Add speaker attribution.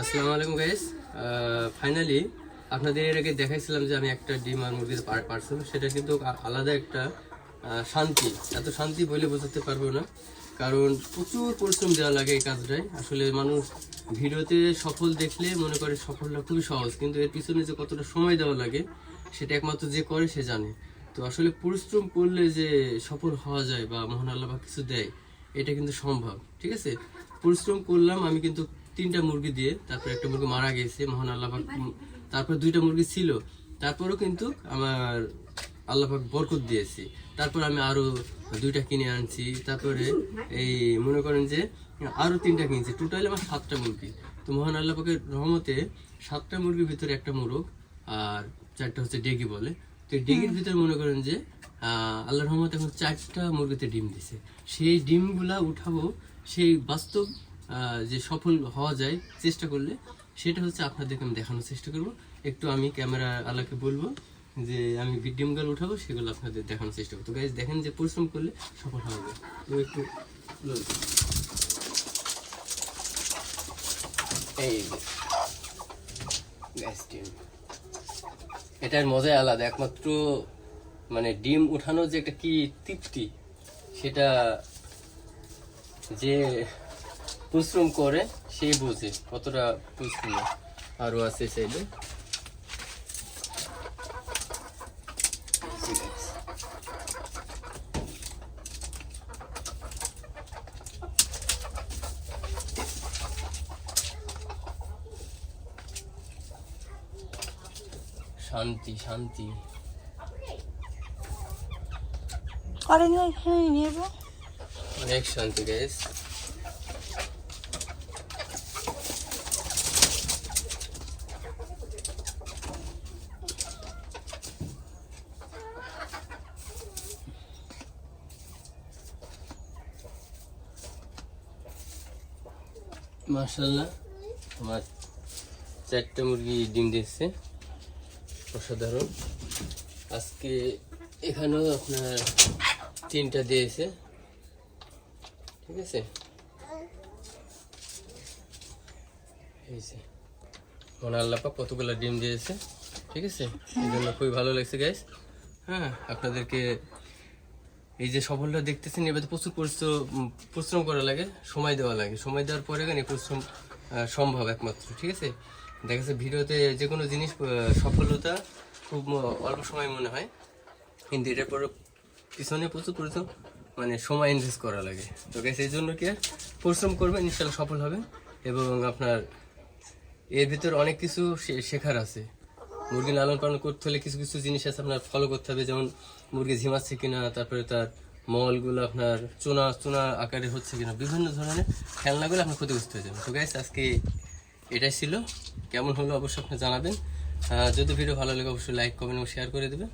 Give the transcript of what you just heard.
Speaker 1: আসসালামু আলাইকুম guys. Finally আপনাদের এর আগে দেখাইছিলাম যে আমি একটা ডিম আর মুরগির পার্সেল, সেটা কিন্তু আলাদা একটা শান্তি। এত শান্তি বলে বোঝাতে পারবো না, কারণ প্রচুর পরিশ্রম দেওয়া লাগে এই কাজটায়। আসলে মানুষ ভিডিওতে সফল দেখলে মনে করে সফলটা খুবই সহজ, কিন্তু এর পিছনে যে কতটা সময় দেওয়া লাগে সেটা একমাত্র যে করে সে জানে। তো আসলে পরিশ্রম করলে যে সফল হওয়া যায় বা মহান আল্লাহ পাক কিছু দেয়, এটা কিন্তু সম্ভব। ঠিক আছে, পরিশ্রম করলাম আমি কিন্তু 3টা মুরগি দিয়ে, তারপর একটা মুরগি মারা গেছে মহান আল্লাহ পাক, তারপর 2টা মুরগি ছিল, তারপরেও কিন্তু আমার আল্লাহ পাক বরকত দিয়েছে। তারপর আমি আরো 2টা কিনে আনছি, তারপরে এই মনে করেন যে আরো 3টা কিনছি, টোটাল আমার 7টা মুরগি। তো মহান আল্লাহ পাকের রহমতে 7টা মুরগির ভিতরে একটা মোরগ আর 4টা হচ্ছে ডেগি বলে। তো এই ডেগির ভিতরে মনে করেন যে আল্লাহর রহমতে এখন 4টা মুরগিতে ডিম দিছে। সেই ডিমগুলা উঠাবো, সেই বাস্তব যে সফল হওয়া যায় চেষ্টা করলে, সেটা হচ্ছে আপনাদেরকে আমি দেখানোর চেষ্টা করব। একটু আমি ক্যামেরা আলাকে বলবো যে আমি ডিমগুলো উঠাবো, সেগুলো আপনাদের দেখানোর চেষ্টা করবো। তো গাইজ দেখেন যে পরিশ্রম করলে সফল হবে। তো একটু এই গ্যাস ডিম, এটার মজাই আলাদা। একমাত্র মানে ডিম উঠানোর যে একটা কি তৃপ্তি, সেটা যে পরিশ্রম করে সে বোঝে কতটা পরিশ্রম। আরো আছে সাইডে, শান্তি শান্তি। অনেক শান্তি গাইস। মাশাআল্লাহ, আমার 4টা মুরগি ডিম দিয়েছে, অসাধারণ। আজকে এখানেও আপনার 3টা দিয়েছে। ঠিক আছে, এই যে মনে আল্লাহ পাক কতগুলো ডিম দিয়েছে। ঠিক আছে, এই জন্য খুবই ভালো লাগছে গাইস। হ্যাঁ, আপনাদেরকে এই যে সফলটা দেখতেছেন, এবার প্রচুর পরিশ্রম করা লাগে, সময় দেওয়া লাগে। সময় দেওয়ার পরে কেন পরিশ্রম সম্ভব একমাত্র। ঠিক আছে, দেখা যাচ্ছে ভিডিওতে যে কোনো জিনিস সফলতা খুব অল্প সময় মনে হয়, কিন্তু এটার পর পিছনে প্রচুর পরিশ্রম মানে সময় ইনভেস্ট করা লাগে। তো গাইস এই জন্য কি পরিশ্রম করবেন, ইনশাল্লাহ সফল হবেন। এবং আপনার এর ভিতর অনেক কিছু শেখার আছে। মুরগি লালন পালন করতে হলে কিছু কিছু জিনিস আছে আপনার ফলো করতে হবে, যেমন মুরগি ঝিমাচ্ছে কিনা, তারপরে তার মলগুলো আপনার চুনা চুনা আকারে হচ্ছে কিনা, বিভিন্ন ধরনের খেলনাগুলো আপনার ক্ষতিগ্রস্ত হয়ে যাবে। তো গাইস আজকে এটাই ছিল, কেমন হলো অবশ্যই আপনি জানাবেন। যদি ভিডিও ভালো লাগে অবশ্যই লাইক, কমেন্ট এবং শেয়ার করে দেবেন।